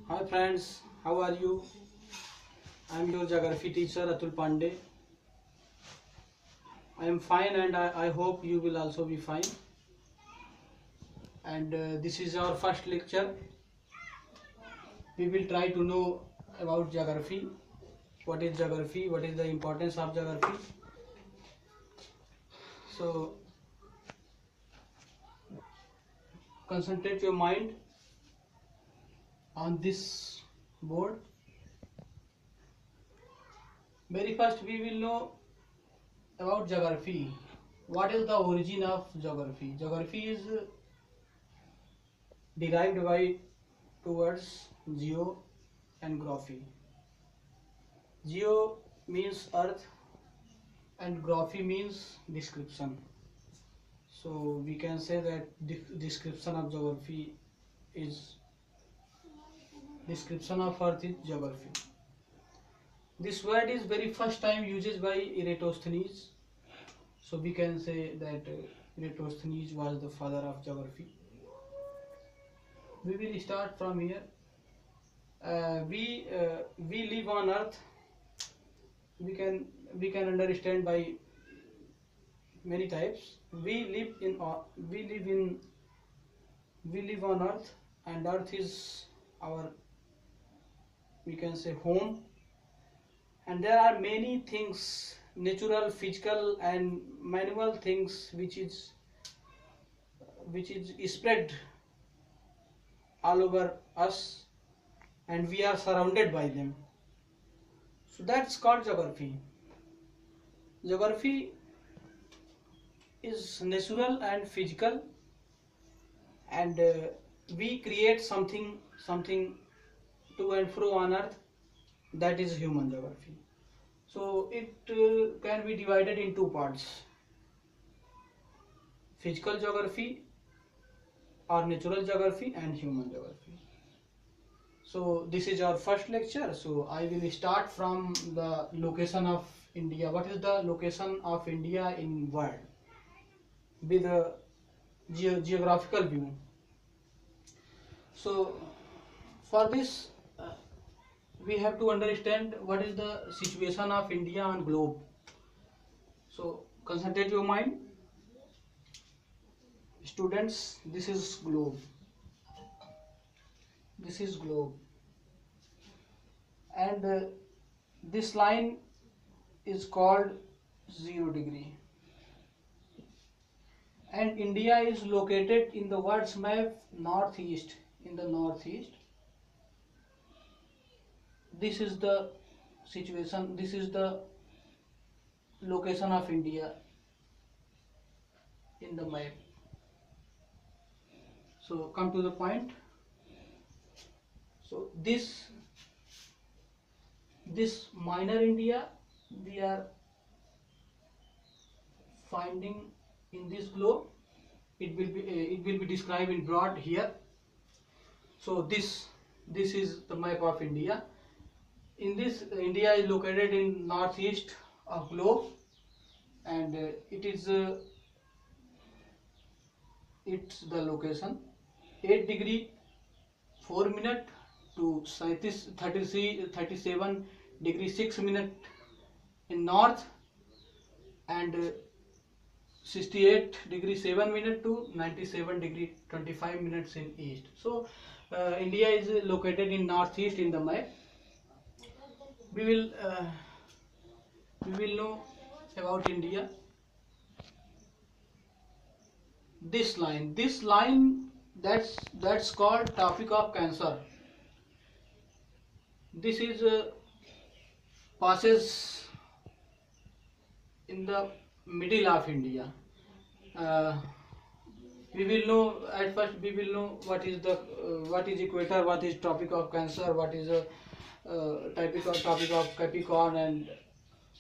Hi friends, how are you? I am your geography teacher Atul Pandey. I am fine and I hope you will also be fine. And this is our first lecture. We will try to know about geography. What is geography? What is the importance of geography? So concentrate your mind on this board. Very first we will know about geography. What is the origin of geography? Geography is derived by two words, geo and graphy. Geo means earth and graphy means description. So we can say that description of geography is description of earth is geography. This word is very first time used by Eratosthenes. So we can say that Eratosthenes was the father of geography. We will start from here. We live on earth. We can understand by many types. We live on earth, and earth is our, we can say, home. And there are many things, natural, physical and manual things which is spread all over us, and we are surrounded by them. So that's called geography. Geography is natural and physical, and we create something to and fro on earth. That is human geography. So it can be divided in two parts: physical geography or natural geography and human geography. So this is our first lecture. So I will start from the location of India. What is the location of India in world with a geographical view? So for this we have to understand what is the situation of India on globe. So concentrate your mind, students. This is globe. This is globe, and this line is called 0 degree. And India is located in the world's map northeast. In the northeast, this is the situation. This is the location of India in the map. So come to the point. So this minor India we are finding in this globe. It will be described in broad here. So this is the map of India. In this, India is located in northeast of globe, and it's the location 8 degree 4 minute to 37 degree 6 minute in north, and 68 degree 7 minute to 97 degree 25 minutes in east. So India is located in northeast in the map. We will know about India. This line that's called Tropic of Cancer. This is passes in the middle of India. We will know at first. We will know what is equator, what is Tropic of Cancer, what is Tropic of Capricorn, and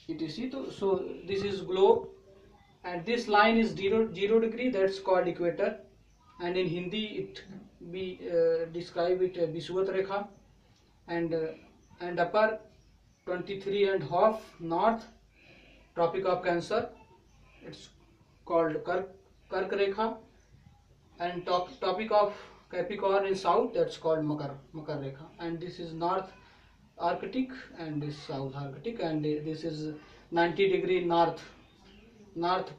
etc. So this is globe, and this line is 0 degree. That's called equator, and in Hindi it we describe it Vishwat Rekha, and upper 23.5 north Tropic of Cancer. It's called Kark Rekha, and Tropic of Capricorn in south, that's called Makar Rekha, and this is North Arctic and this South Arctic, and this is 90-degree North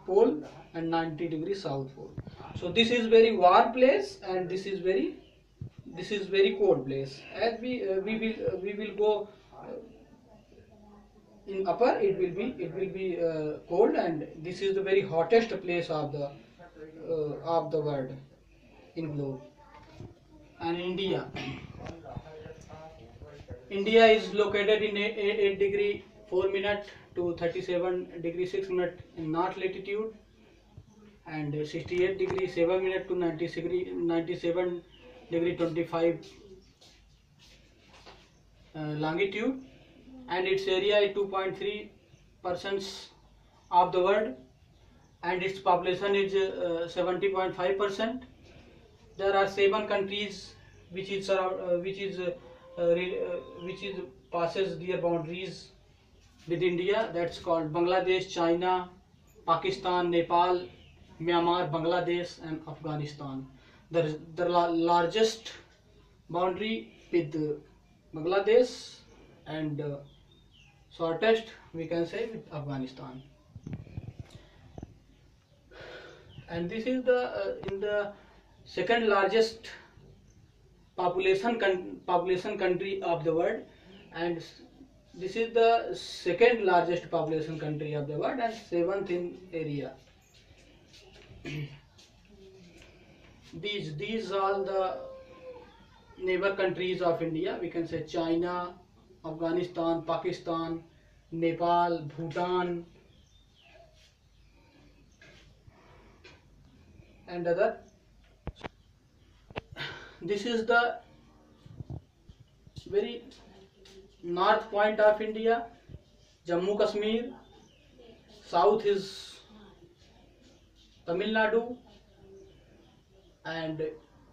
Pole and 90-degree South Pole. So this is very warm place, and this is very cold place. As we will go in upper, it will be cold, and this is the very hottest place of the world in globe. And India is located in 8 degree 4 minute to 37 degree 6 minute in north latitude, and 68 degree 7 minute to 97 degree 25 longitude, and its area is 2.3% of the world, and its population is 70.5%. There are 7 countries which passes their boundaries with India. That's called Bangladesh, China, Pakistan, Nepal, Myanmar, Bangladesh, and Afghanistan. The largest boundary with Bangladesh, and shortest we can say with Afghanistan. And this is in the second largest population country of the world, and this is the second largest population country of the world, and 7th in area. These are the neighbor countries of India. We can say China, Afghanistan, Pakistan, Nepal, Bhutan, and other. This is the very north point of India, Jammu Kashmir. South is Tamil Nadu, and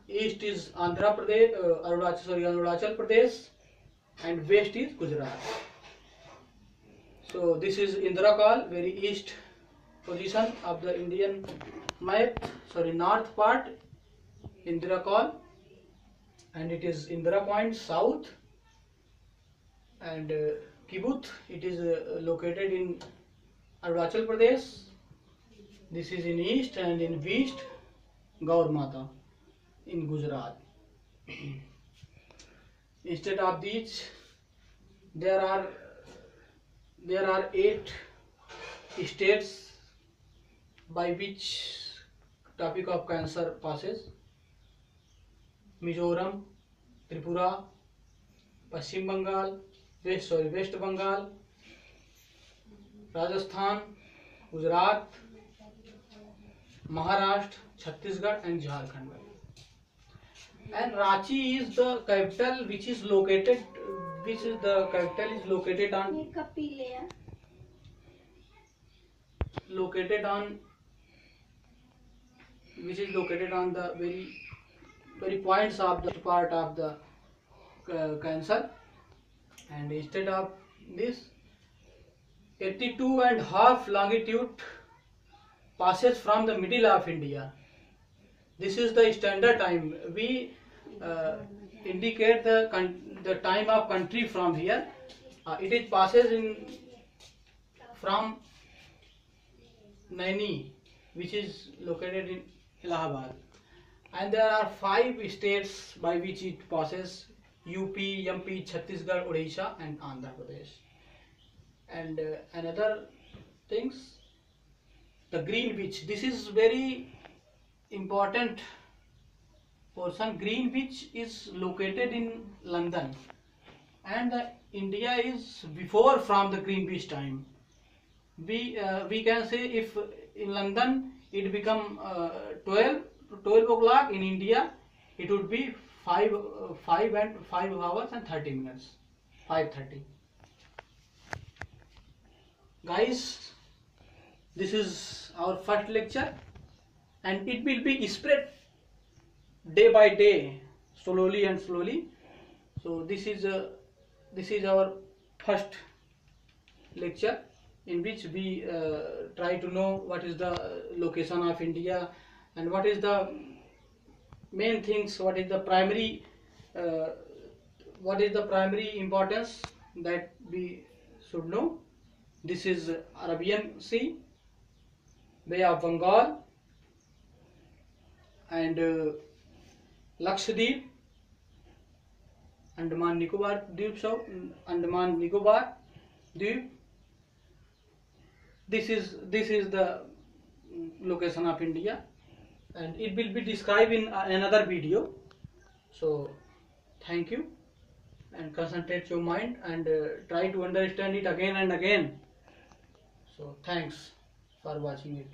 east is Andhra Pradesh, Arunachal Pradesh, and west is Gujarat. So this is Indrakal, very east position of the Indian map. Sorry, north part Indrakal, and it is Indira Point south, and Kibut, it is located in Arunachal Pradesh. This is in east, and in west Gaur Mata in Gujarat. Instead of these, there are 8 states by which topic of cancer passes: Mizoram, Tripura, Paschim Bengal, West Bengal, Rajasthan, Gujarat, Maharashtra, Chhattisgarh, and Jharkhand. And Ranchi is the capital, which is located on the very points of the part of the cancer. And instead of this, 82.5 longitude passes from the middle of India. This is the standard time. We indicate the time of country from here. It passes from Naini, which is located in Allahabad, and there are 5 states by which it passes: UP, MP, Chhattisgarh, Odisha, and Andhra Pradesh. And another things, the Greenwich. This is very important portion. Greenwich is located in London, and India is before from the Greenwich time. We can say if in London it become 12 o'clock, in India it would be 5 hours and 30 minutes, 5:30. Guys, this is our first lecture, and it will be spread day by day, slowly and slowly. So this is our first lecture, in which we try to know what is the location of India, and what is the main things, what is the primary importance that we should know. This is Arabian Sea, Bay of Bengal, and Lakshadweep, Andaman Nicobar Andaman Nicobar Dweep. This is the location of India, and it will be described in another video. So thank you, and concentrate your mind and try to understand it again and again. So thanks for watching it.